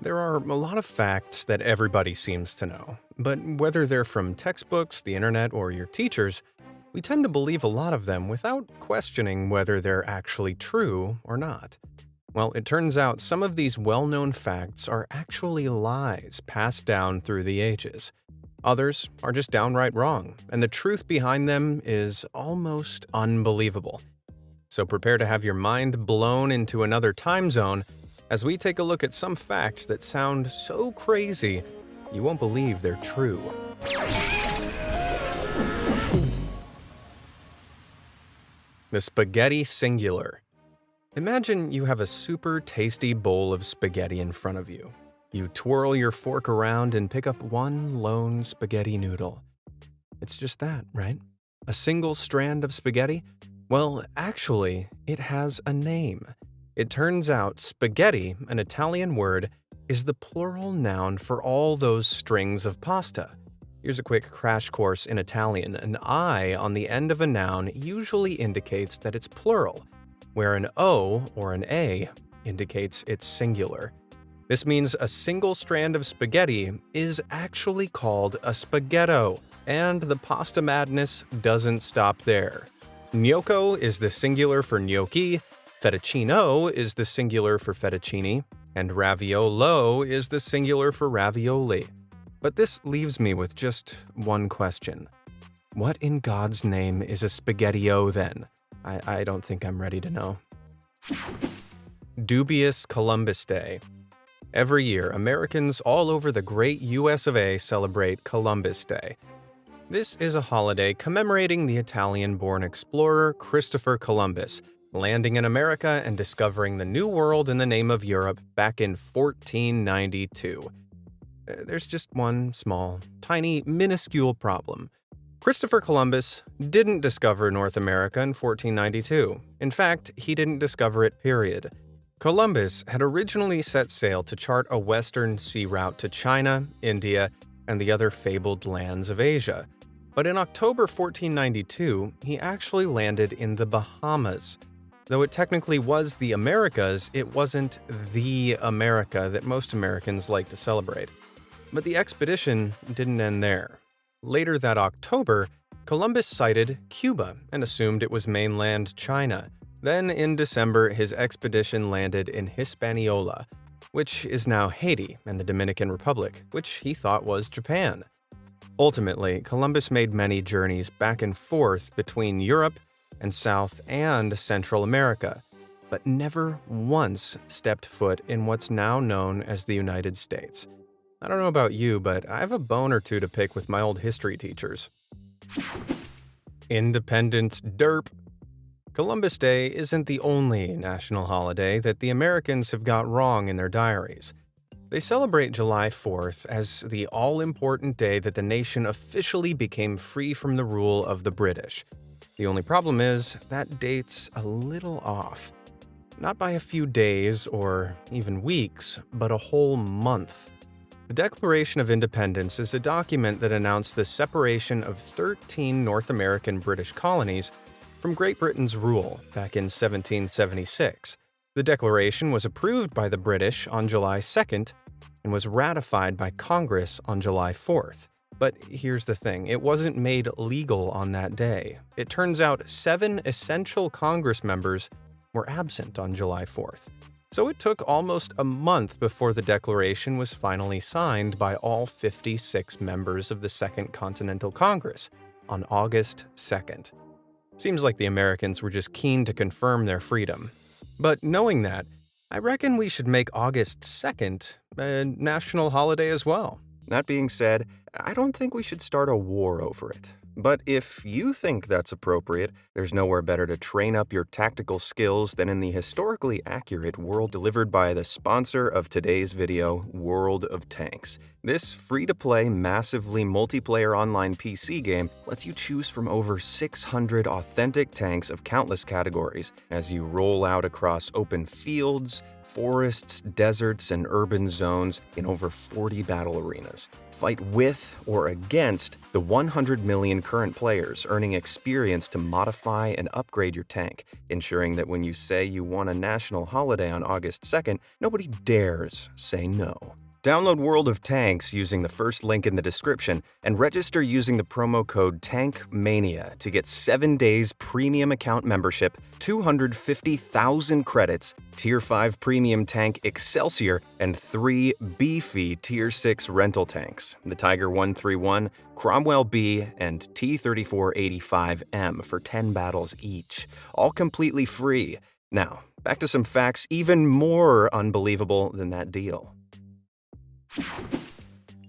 There are a lot of facts that everybody seems to know, but whether they're from textbooks, the internet, or your teachers, we tend to believe a lot of them without questioning whether they're actually true or not. Well, it turns out some of these well-known facts are actually lies passed down through the ages. Others are just downright wrong, and the truth behind them is almost unbelievable. So prepare to have your mind blown into another time zone as we take a look at some facts that sound so crazy you won't believe they're true. The spaghetti singular. Imagine you have a super tasty bowl of spaghetti in front of you. You twirl your fork around and pick up one lone spaghetti noodle. It's just that, right? A single strand of spaghetti? Well, actually, it has a name. It turns out spaghetti, an Italian word, is the plural noun for all those strings of pasta. Here's a quick crash course in Italian. An I on the end of a noun usually indicates that it's plural, where an O or an A indicates it's singular. This means a single strand of spaghetti is actually called a spaghetto, and the pasta madness doesn't stop there. Gnocco is the singular for gnocchi, fettuccino is the singular for fettuccine, and raviolo is the singular for ravioli. But this leaves me with just one question. What in God's name is a spaghettio then? I don't think I'm ready to know. Dubious Columbus Day. Every year, Americans all over the great US of A celebrate Columbus Day. This is a holiday commemorating the Italian-born explorer Christopher Columbus, landing in America and discovering the New World in the name of Europe back in 1492. There's just one small, tiny, minuscule problem. Christopher Columbus didn't discover North America in 1492. In fact, he didn't discover it, period. Columbus had originally set sail to chart a western sea route to China, India, and the other fabled lands of Asia. But in October 1492, he actually landed in the Bahamas. Though it technically was the Americas, it wasn't the America that most Americans like to celebrate. But the expedition didn't end there. Later that October, Columbus sighted Cuba and assumed it was mainland China. Then in December, his expedition landed in Hispaniola, which is now Haiti and the Dominican Republic, which he thought was Japan. Ultimately, Columbus made many journeys back and forth between Europe and South and Central America, but never once stepped foot in what's now known as the United States. I don't know about you, but I have a bone or two to pick with my old history teachers. Independence Derp. Columbus Day isn't the only national holiday that the Americans have got wrong in their diaries. They celebrate July 4th as the all-important day that the nation officially became free from the rule of the British. The only problem is that date's a little off. Not by a few days or even weeks, but a whole month. The Declaration of Independence is a document that announced the separation of 13 North American British colonies from Great Britain's rule back in 1776. The declaration was approved by the British on July 2nd and was ratified by Congress on July 4th. But here's the thing, it wasn't made legal on that day. It turns out 7 essential Congress members were absent on July 4th. So it took almost a month before the declaration was finally signed by all 56 members of the Second Continental Congress on August 2nd. Seems like the Americans were just keen to confirm their freedom. But knowing that, I reckon we should make August 2nd a national holiday as well. That being said, I don't think we should start a war over it. But if you think that's appropriate, there's nowhere better to train up your tactical skills than in the historically accurate world delivered by the sponsor of today's video, World of Tanks. This free-to-play, massively multiplayer online PC game lets you choose from over 600 authentic tanks of countless categories as you roll out across open fields, forests, deserts, and urban zones in over 40 battle arenas. Fight with or against the 100 million current players, earning experience to modify and upgrade your tank, ensuring that when you say you want a national holiday on August 2nd, nobody dares say no. Download World of Tanks using the first link in the description and register using the promo code TANKMANIA to get 7 days premium account membership, 250,000 credits, Tier 5 premium tank Excelsior, and 3 beefy Tier 6 rental tanks, the Tiger 131, Cromwell B, and T-3485M for 10 battles each, all completely free. Now, back to some facts even more unbelievable than that deal.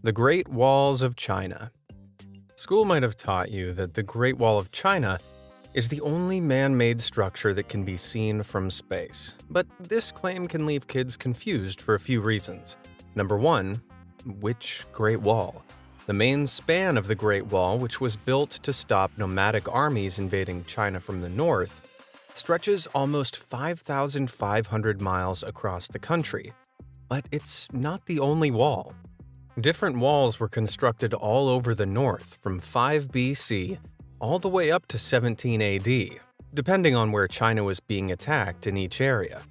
The Great Walls of China. School might have taught you that the Great Wall of China is the only man-made structure that can be seen from space. But this claim can leave kids confused for a few reasons. Number one, which Great Wall? The main span of the Great Wall, which was built to stop nomadic armies invading China from the north, stretches almost 5,500 miles across the country. But it's not the only wall. Different walls were constructed all over the north from 5 BC all the way up to 17 AD, depending on where China was being attacked in each area.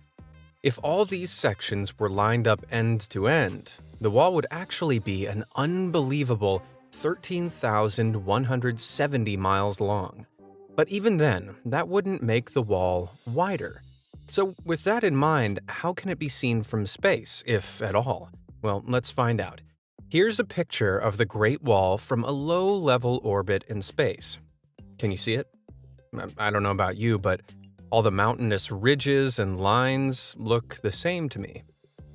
If all these sections were lined up end to end, the wall would actually be an unbelievable 13,170 miles long. But even then, that wouldn't make the wall wider. So with that in mind, how can it be seen from space, if at all? Well, let's find out. Here's a picture of the Great Wall from a low-level orbit in space. Can you see it? I don't know about you, but all the mountainous ridges and lines look the same to me.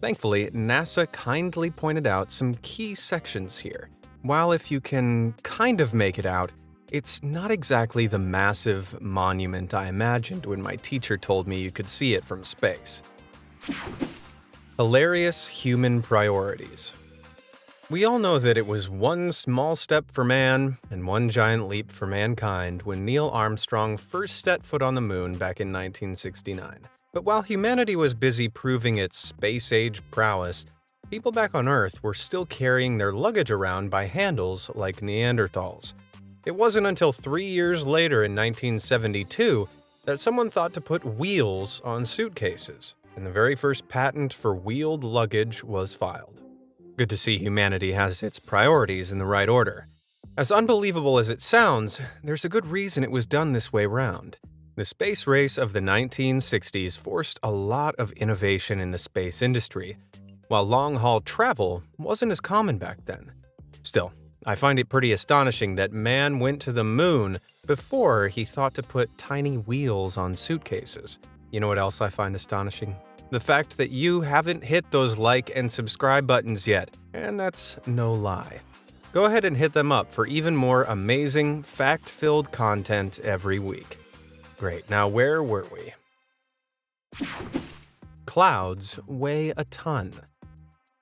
Thankfully, NASA kindly pointed out some key sections here. While if you can kind of make it out, it's not exactly the massive monument I imagined when my teacher told me you could see it from space. Hilarious human priorities. We all know that it was one small step for man and one giant leap for mankind when Neil Armstrong first set foot on the moon back in 1969. But while humanity was busy proving its space-age prowess, people back on Earth were still carrying their luggage around by handles like Neanderthals. It wasn't until 3 years later in 1972 that someone thought to put wheels on suitcases, and the very first patent for wheeled luggage was filed. Good to see humanity has its priorities in the right order. As unbelievable as it sounds, there's a good reason it was done this way round. The space race of the 1960s forced a lot of innovation in the space industry, while long-haul travel wasn't as common back then. Still, I find it pretty astonishing that man went to the moon before he thought to put tiny wheels on suitcases. You know what else I find astonishing? The fact that you haven't hit those like and subscribe buttons yet, and that's no lie. Go ahead and hit them up for even more amazing, fact-filled content every week. Great, now where were we? Clouds weigh a ton.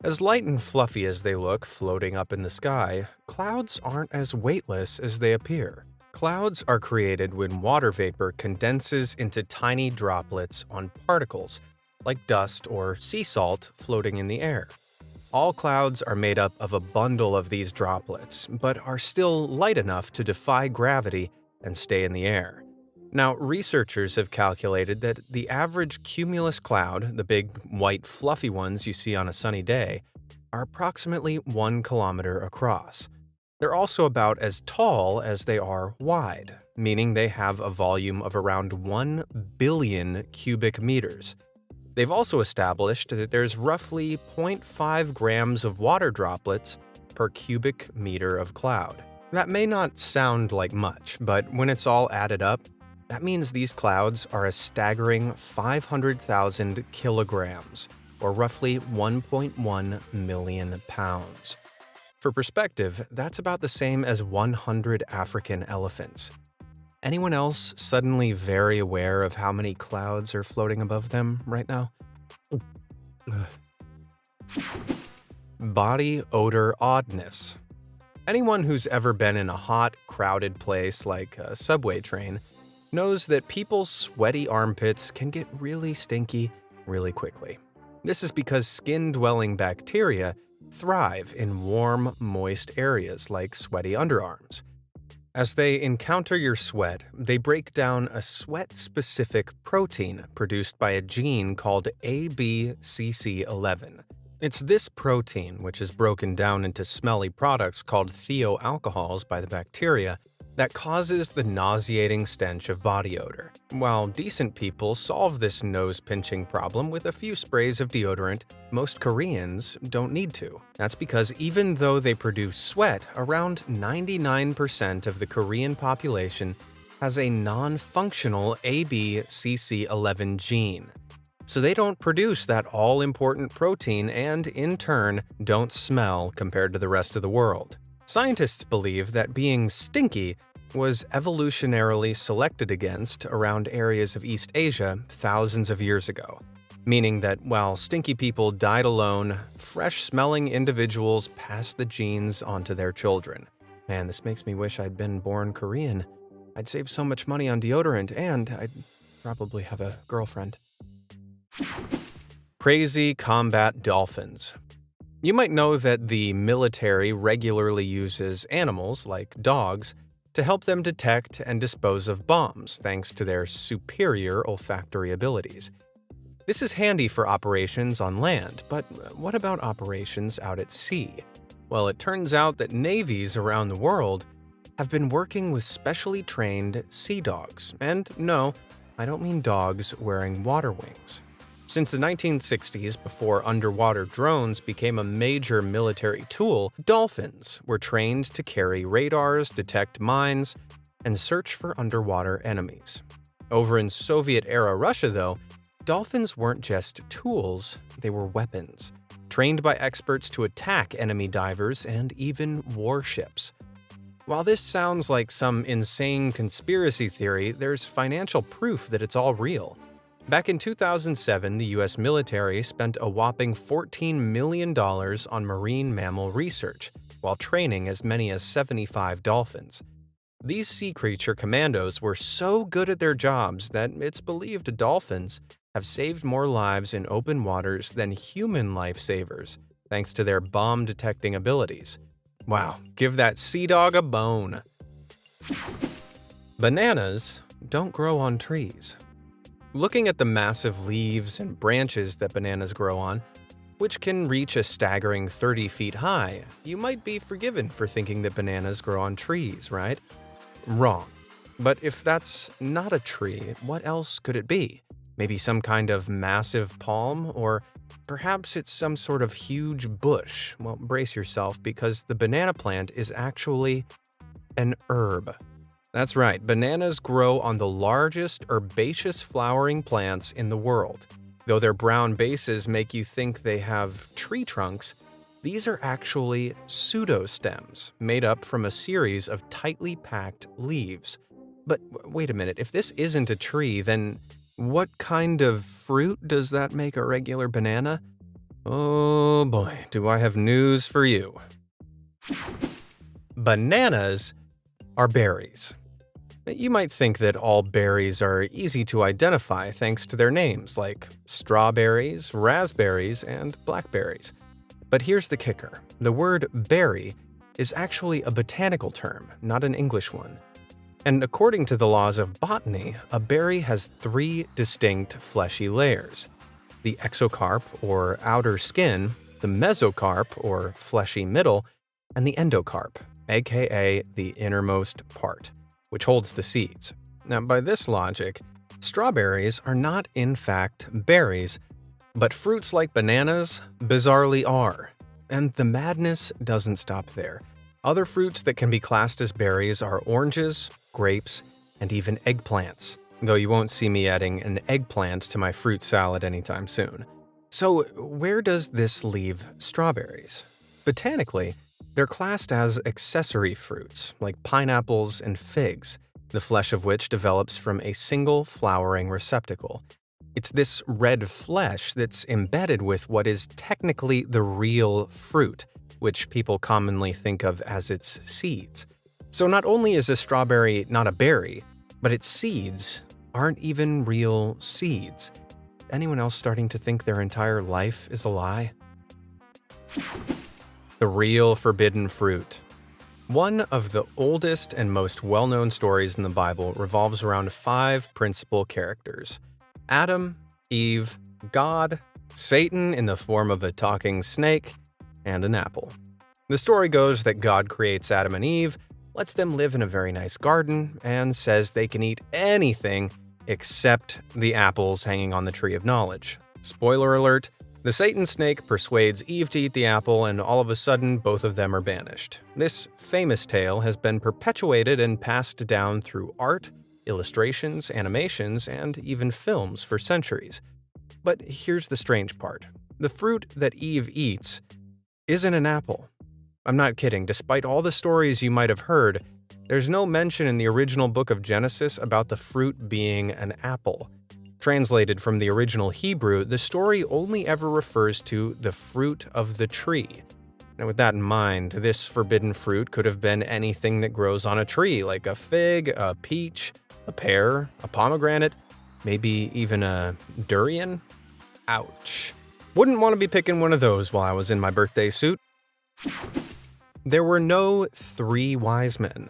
As light and fluffy as they look floating up in the sky, clouds aren't as weightless as they appear. Clouds are created when water vapor condenses into tiny droplets on particles, like dust or sea salt floating in the air. All clouds are made up of a bundle of these droplets, but are still light enough to defy gravity and stay in the air. Now, researchers have calculated that the average cumulus cloud, the big white fluffy ones you see on a sunny day, are approximately 1 kilometer across. They're also about as tall as they are wide, meaning they have a volume of around 1 billion cubic meters. They've also established that there's roughly 0.5 grams of water droplets per cubic meter of cloud. That may not sound like much, but when it's all added up, that means these clouds are a staggering 500,000 kilograms, or roughly 1.1 million pounds. For perspective, that's about the same as 100 African elephants. Anyone else suddenly very aware of how many clouds are floating above them right now? body odor oddness. Anyone who's ever been in a hot, crowded place like a subway train knows that people's sweaty armpits can get really stinky really quickly. This is because skin-dwelling bacteria thrive in warm, moist areas like sweaty underarms. As they encounter your sweat, they break down a sweat-specific protein produced by a gene called ABCC11. It's this protein, which is broken down into smelly products called thioalcohols by the bacteria, that causes the nauseating stench of body odor. While decent people solve this nose-pinching problem with a few sprays of deodorant, most Koreans don't need to. That's because even though they produce sweat, around 99% of the Korean population has a non-functional ABCC11 gene. So they don't produce that all-important protein and, in turn, don't smell compared to the rest of the world. Scientists believe that being stinky was evolutionarily selected against around areas of East Asia thousands of years ago, meaning that while stinky people died alone, fresh-smelling individuals passed the genes onto their children. Man, this makes me wish I'd been born Korean. I'd save so much money on deodorant, and I'd probably have a girlfriend. Crazy combat dolphins. You might know that the military regularly uses animals, like dogs, to help them detect and dispose of bombs thanks to their superior olfactory abilities. This is handy for operations on land, but what about operations out at sea? Well, it turns out that navies around the world have been working with specially trained sea dogs. And no, I don't mean dogs wearing water wings. Since the 1960s, before underwater drones became a major military tool, dolphins were trained to carry radars, detect mines, and search for underwater enemies. Over in Soviet-era Russia, though, dolphins weren't just tools, they were weapons, trained by experts to attack enemy divers and even warships. While this sounds like some insane conspiracy theory, there's financial proof that it's all real. Back in 2007, the U.S. military spent a whopping $14 million on marine mammal research, while training as many as 75 dolphins. These sea creature commandos were so good at their jobs that it's believed dolphins have saved more lives in open waters than human lifesavers, thanks to their bomb-detecting abilities. Wow, give that sea dog a bone. Bananas don't grow on trees. Looking at the massive leaves and branches that bananas grow on, which can reach a staggering 30 feet high, you might be forgiven for thinking that bananas grow on trees, right? Wrong. But if that's not a tree, what else could it be? Maybe some kind of massive palm, or perhaps it's some sort of huge bush. Well, brace yourself, because the banana plant is actually an herb. That's right, bananas grow on the largest herbaceous flowering plants in the world. Though their brown bases make you think they have tree trunks, these are actually pseudostems made up from a series of tightly packed leaves. But wait a minute, if this isn't a tree, then what kind of fruit does that make a regular banana? Oh boy, do I have news for you. Bananas are berries. You might think that all berries are easy to identify thanks to their names, like strawberries, raspberries, and blackberries. But here's the kicker. The word berry is actually a botanical term, not an English one. And according to the laws of botany, a berry has 3 distinct fleshy layers: the exocarp, or outer skin, the mesocarp, or fleshy middle, and the endocarp, aka the innermost part, which holds the seeds. Now, by this logic, strawberries are not in fact berries, but fruits like bananas bizarrely are. And the madness doesn't stop there. Other fruits that can be classed as berries are oranges, grapes, and even eggplants, though you won't see me adding an eggplant to my fruit salad anytime soon. So where does this leave strawberries? Botanically, they're classed as accessory fruits, like pineapples and figs, the flesh of which develops from a single flowering receptacle. It's this red flesh that's embedded with what is technically the real fruit, which people commonly think of as its seeds. So not only is a strawberry not a berry, but its seeds aren't even real seeds. Anyone else starting to think their entire life is a lie? The real forbidden fruit. One of the oldest and most well-known stories in the Bible revolves around 5 principal characters: Adam, Eve, God, Satan in the form of a talking snake, and an apple. The story goes that God creates Adam and Eve, lets them live in a very nice garden, and says they can eat anything except the apples hanging on the tree of knowledge. Spoiler alert, the Satan snake persuades Eve to eat the apple, and all of a sudden, both of them are banished. This famous tale has been perpetuated and passed down through art, illustrations, animations, and even films for centuries. But here's the strange part. The fruit that Eve eats isn't an apple. I'm not kidding. Despite all the stories you might have heard, there's no mention in the original book of Genesis about the fruit being an apple. Translated from the original Hebrew, the story only ever refers to the fruit of the tree. Now, with that in mind, this forbidden fruit could have been anything that grows on a tree, like a fig, a peach, a pear, a pomegranate, maybe even a durian. Ouch. Wouldn't want to be picking one of those while I was in my birthday suit. There were no 3 wise men.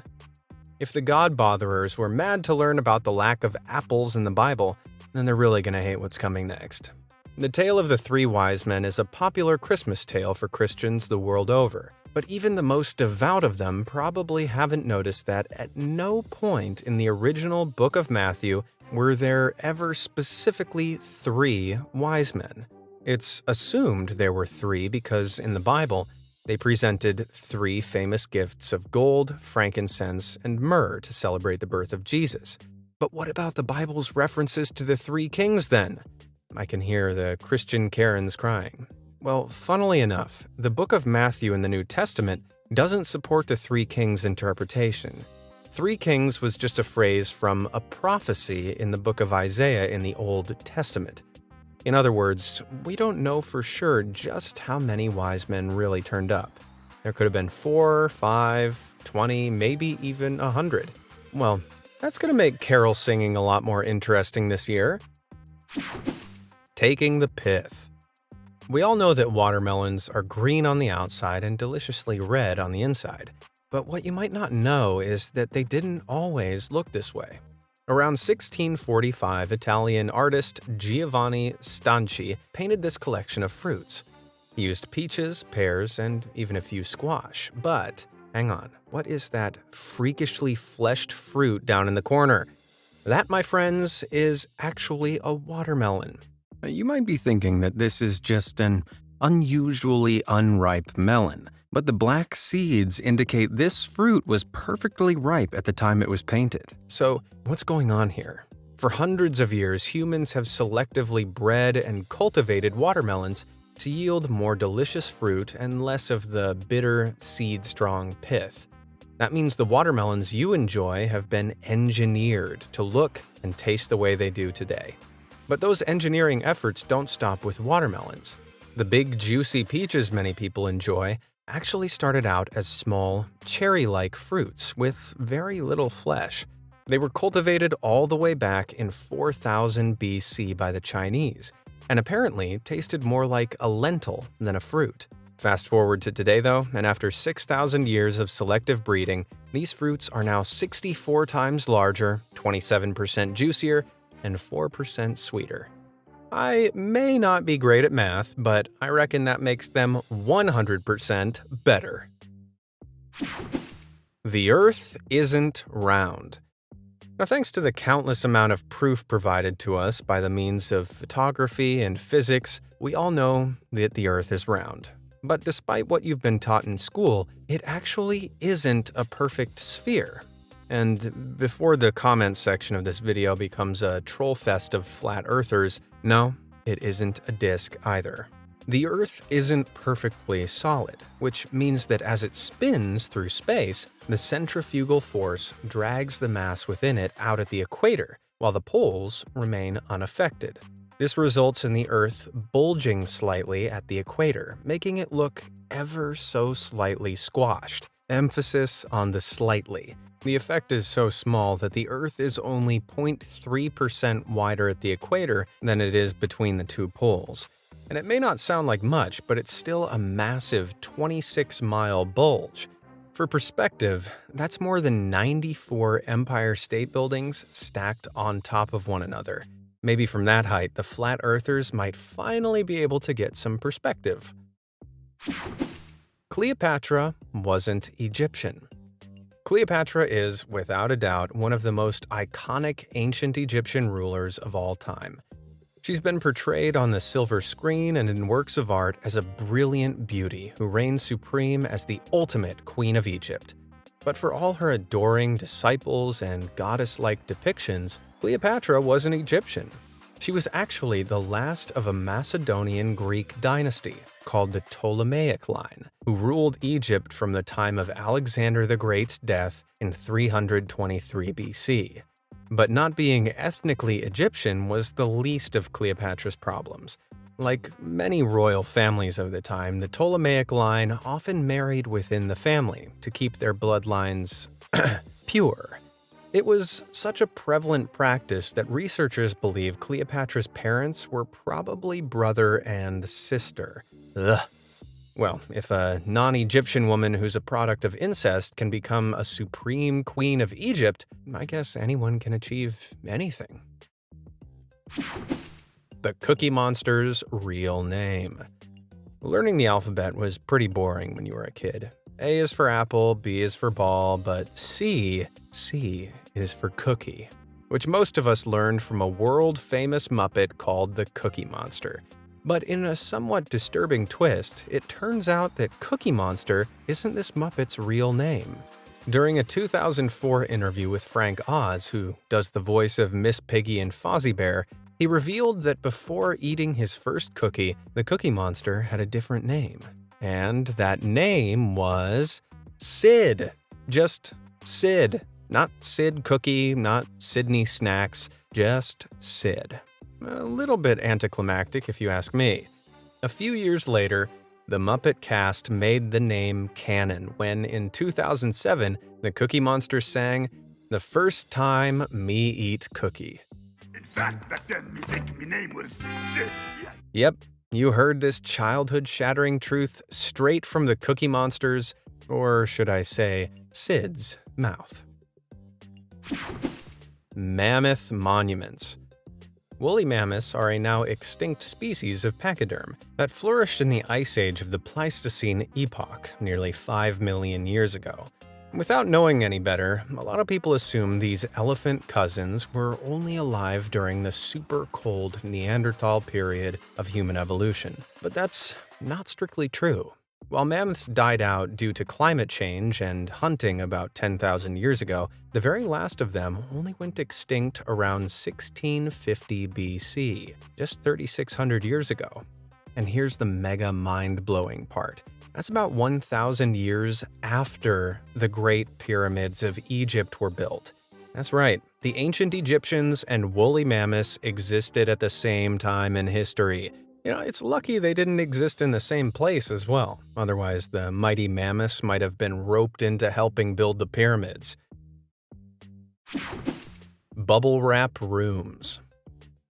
If the God-botherers were mad to learn about the lack of apples in the Bible, then they're really going to hate what's coming next. The tale of the 3 wise men is a popular Christmas tale for Christians the world over, but even the most devout of them probably haven't noticed that at no point in the original book of Matthew were there ever specifically 3 wise men. It's assumed there were 3 because in the Bible, they presented 3 famous gifts of gold, frankincense, and myrrh to celebrate the birth of Jesus. But what about the Bible's references to the 3 kings then? I can hear the Christian Karens crying. Well, funnily enough, the book of Matthew in the New Testament doesn't support the 3 kings interpretation. 3 kings was just a phrase from a prophecy in the book of Isaiah in the Old Testament. In other words, we don't know for sure just how many wise men really turned up. There could have been 4, 5, 20, maybe even 100. Well, that's going to make carol singing a lot more interesting this year. Taking the pith. We all know that watermelons are green on the outside and deliciously red on the inside. But what you might not know is that they didn't always look this way. Around 1645, Italian artist Giovanni Stanchi painted this collection of fruits. He used peaches, pears, and even a few squash. But hang on, what is that freakishly fleshed fruit down in the corner? That, my friends, is actually a watermelon. You might be thinking that this is just an unusually unripe melon, but the black seeds indicate this fruit was perfectly ripe at the time it was painted. So, what's going on here? For hundreds of years, humans have selectively bred and cultivated watermelons to yield more delicious fruit and less of the bitter, seed-strong pith. That means the watermelons you enjoy have been engineered to look and taste the way they do today. But those engineering efforts don't stop with watermelons. The big, juicy peaches many people enjoy actually started out as small, cherry-like fruits with very little flesh. They were cultivated all the way back in 4000 BC by the Chinese, and apparently tasted more like a lentil than a fruit. Fast forward to today though, and after 6,000 years of selective breeding, these fruits are now 64 times larger, 27% juicier, and 4% sweeter. I may not be great at math, but I reckon that makes them 100% better. The Earth isn't round. Now, thanks to the countless amount of proof provided to us by the means of photography and physics, we all know that the Earth is round. But despite what you've been taught in school, it actually isn't a perfect sphere. And before the comments section of this video becomes a troll fest of flat earthers, no, it isn't a disk either. The Earth isn't perfectly solid, which means that as it spins through space, the centrifugal force drags the mass within it out at the equator, while the poles remain unaffected. This results in the Earth bulging slightly at the equator, making it look ever so slightly squashed. Emphasis on the slightly. The effect is so small that the Earth is only 0.3% wider at the equator than it is between the two poles. And it may not sound like much, but it's still a massive 26-mile bulge. For perspective, that's more than 94 Empire State Buildings stacked on top of one another. Maybe from that height, the flat earthers might finally be able to get some perspective. Cleopatra wasn't Egyptian. Cleopatra is, without a doubt, one of the most iconic ancient Egyptian rulers of all time. She's been portrayed on the silver screen and in works of art as a brilliant beauty who reigns supreme as the ultimate queen of Egypt. But for all her adoring disciples and goddess-like depictions, Cleopatra wasn't Egyptian. She was actually the last of a Macedonian Greek dynasty called the Ptolemaic line, who ruled Egypt from the time of Alexander the Great's death in 323 BC. But not being ethnically Egyptian was the least of Cleopatra's problems. Like many royal families of the time, the Ptolemaic line often married within the family to keep their bloodlines pure. It was such a prevalent practice that researchers believe Cleopatra's parents were probably brother and sister. Ugh. Well, if a non-Egyptian woman who's a product of incest can become a supreme queen of Egypt, I guess anyone can achieve anything. The Cookie Monster's real name. Learning the alphabet was pretty boring when you were a kid. A is for apple, B is for ball, but C is for cookie, which most of us learned from a world-famous Muppet called the Cookie Monster. But in a somewhat disturbing twist, it turns out that Cookie Monster isn't this Muppet's real name. During a 2004 interview with Frank Oz, who does the voice of Miss Piggy and Fozzie Bear, he revealed that before eating his first cookie, the Cookie Monster had a different name. And that name was Sid. Just Sid. Not Sid Cookie, not Sydney Snacks, just Sid. A little bit anticlimactic if you ask me. A few years later, the Muppet cast made the name canon when, in 2007, the Cookie Monster sang, "The First Time Me Eat Cookie." In fact, back then, me think me name was Sid. Yeah. Yep, you heard this childhood-shattering truth straight from the Cookie Monster's, or should I say, Sid's, mouth. Mammoth monuments. Woolly mammoths are a now extinct species of pachyderm that flourished in the Ice Age of the Pleistocene epoch, nearly 5 million years ago. Without knowing any better, a lot of people assume these elephant cousins were only alive during the super cold Neanderthal period of human evolution. But that's not strictly true. While mammoths died out due to climate change and hunting about 10,000 years ago, the very last of them only went extinct around 1650 BC, just 3,600 years ago. And here's the mega mind-blowing part. That's about 1,000 years after the Great Pyramids of Egypt were built. That's right, the ancient Egyptians and woolly mammoths existed at the same time in history. You know, it's lucky they didn't exist in the same place as well. Otherwise, the mighty mammoths might have been roped into helping build the pyramids. Bubble wrap rooms.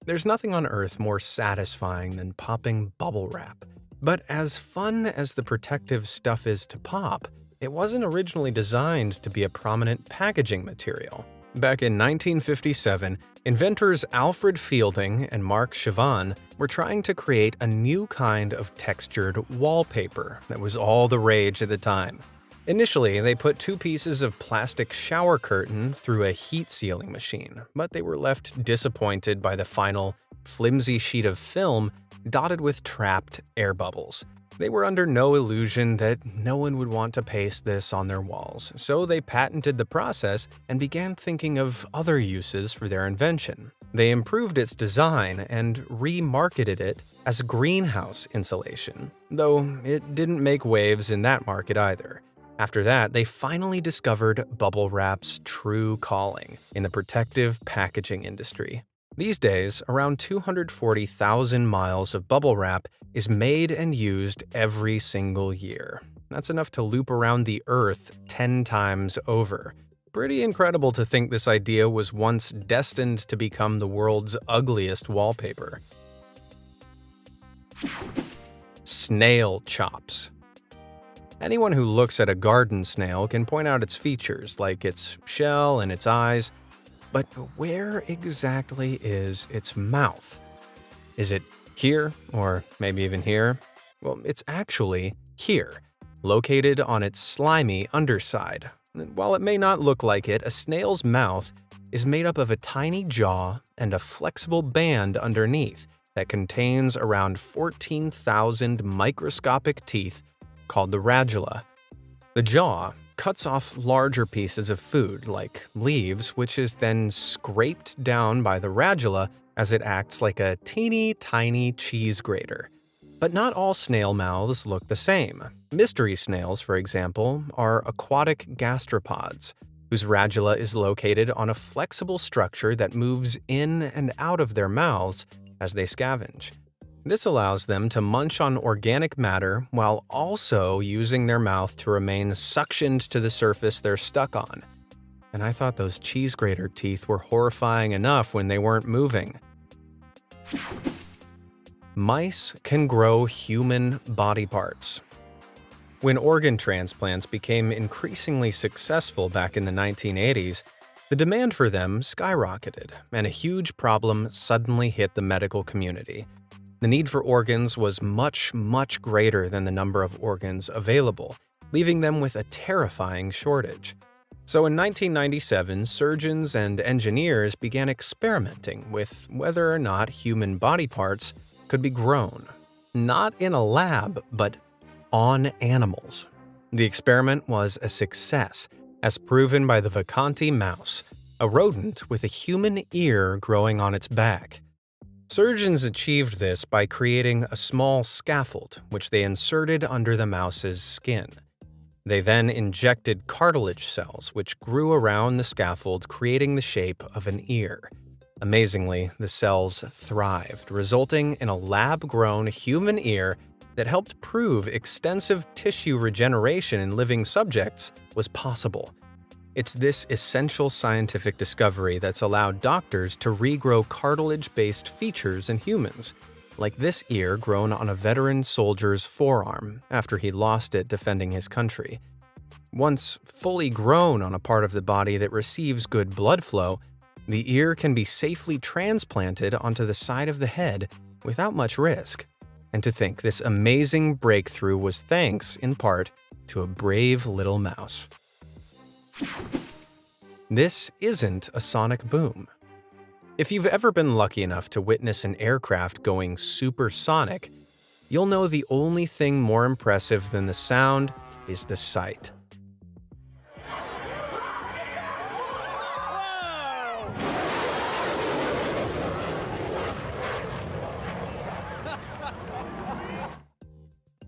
There's nothing on Earth more satisfying than popping bubble wrap. But as fun as the protective stuff is to pop, it wasn't originally designed to be a prominent packaging material. Back in 1957, inventors Alfred Fielding and Mark Chavan were trying to create a new kind of textured wallpaper that was all the rage at the time. Initially, they put 2 pieces of plastic shower curtain through a heat sealing machine, but they were left disappointed by the final, flimsy sheet of film dotted with trapped air bubbles. They were under no illusion that no one would want to paste this on their walls, so they patented the process and began thinking of other uses for their invention. They improved its design and remarketed it as greenhouse insulation, though it didn't make waves in that market either. After that, they finally discovered bubble wrap's true calling in the protective packaging industry. These days, around 240,000 miles of bubble wrap is made and used every single year. That's enough to loop around the Earth 10 times over. Pretty incredible to think this idea was once destined to become the world's ugliest wallpaper. Snail chops. Anyone who looks at a garden snail can point out its features, like its shell and its eyes, but where exactly is its mouth? Is it here, or maybe even here? Well, it's actually here, located on its slimy underside. While it may not look like it, a snail's mouth is made up of a tiny jaw and a flexible band underneath that contains around 14,000 microscopic teeth called the radula. The jaw cuts off larger pieces of food, like leaves, which is then scraped down by the radula as it acts like a teeny tiny cheese grater. But not all snail mouths look the same. Mystery snails, for example, are aquatic gastropods, whose radula is located on a flexible structure that moves in and out of their mouths as they scavenge. This allows them to munch on organic matter while also using their mouth to remain suctioned to the surface they're stuck on. And I thought those cheese grater teeth were horrifying enough when they weren't moving. Mice can grow human body parts. When organ transplants became increasingly successful back in the 1980s, the demand for them skyrocketed, and a huge problem suddenly hit the medical community. The need for organs was much, much greater than the number of organs available, leaving them with a terrifying shortage. So in 1997, surgeons and engineers began experimenting with whether or not human body parts could be grown, not in a lab, but on animals. The experiment was a success, as proven by the Vacanti mouse, a rodent with a human ear growing on its back. Surgeons achieved this by creating a small scaffold, which they inserted under the mouse's skin. They then injected cartilage cells, which grew around the scaffold, creating the shape of an ear. Amazingly, the cells thrived, resulting in a lab-grown human ear that helped prove extensive tissue regeneration in living subjects was possible. It's this essential scientific discovery that's allowed doctors to regrow cartilage-based features in humans, like this ear grown on a veteran soldier's forearm after he lost it defending his country. Once fully grown on a part of the body that receives good blood flow, the ear can be safely transplanted onto the side of the head without much risk. And to think this amazing breakthrough was thanks, in part, to a brave little mouse. This isn't a sonic boom. If you've ever been lucky enough to witness an aircraft going supersonic, you'll know the only thing more impressive than the sound is the sight.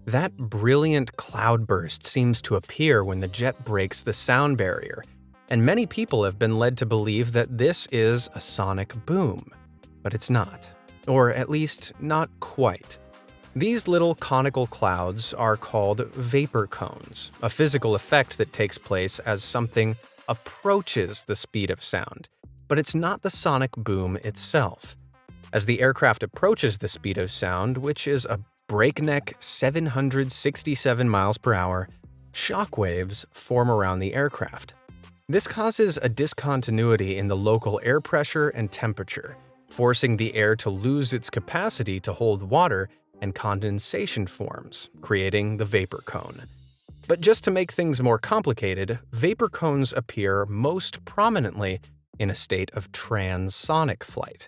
That brilliant cloudburst seems to appear when the jet breaks the sound barrier, and many people have been led to believe that this is a sonic boom. But it's not, or at least not quite. These little conical clouds are called vapor cones, a physical effect that takes place as something approaches the speed of sound. But it's not the sonic boom itself. As the aircraft approaches the speed of sound, which is a breakneck 767 miles per hour, shockwaves form around the aircraft. This causes a discontinuity in the local air pressure and temperature, forcing the air to lose its capacity to hold water, and condensation forms, creating the vapor cone. But just to make things more complicated, vapor cones appear most prominently in a state of transonic flight.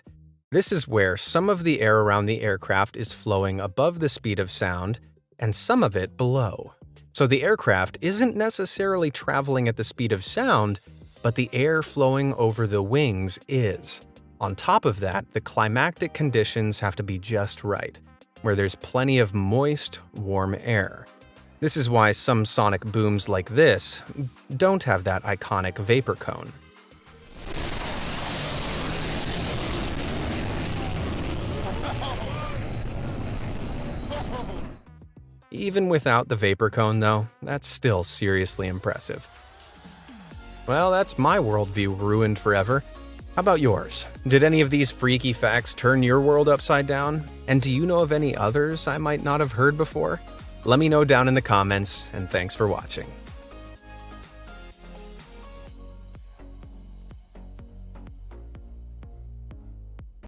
This is where some of the air around the aircraft is flowing above the speed of sound and some of it below. So the aircraft isn't necessarily traveling at the speed of sound, but the air flowing over the wings is. On top of that, the climactic conditions have to be just right, where there's plenty of moist, warm air. This is why some sonic booms like this don't have that iconic vapor cone. Even without the vapor cone, though, that's still seriously impressive. Well, that's my worldview ruined forever. How about yours? Did any of these freaky facts turn your world upside down? And do you know of any others I might not have heard before? Let me know down in the comments, and thanks for watching.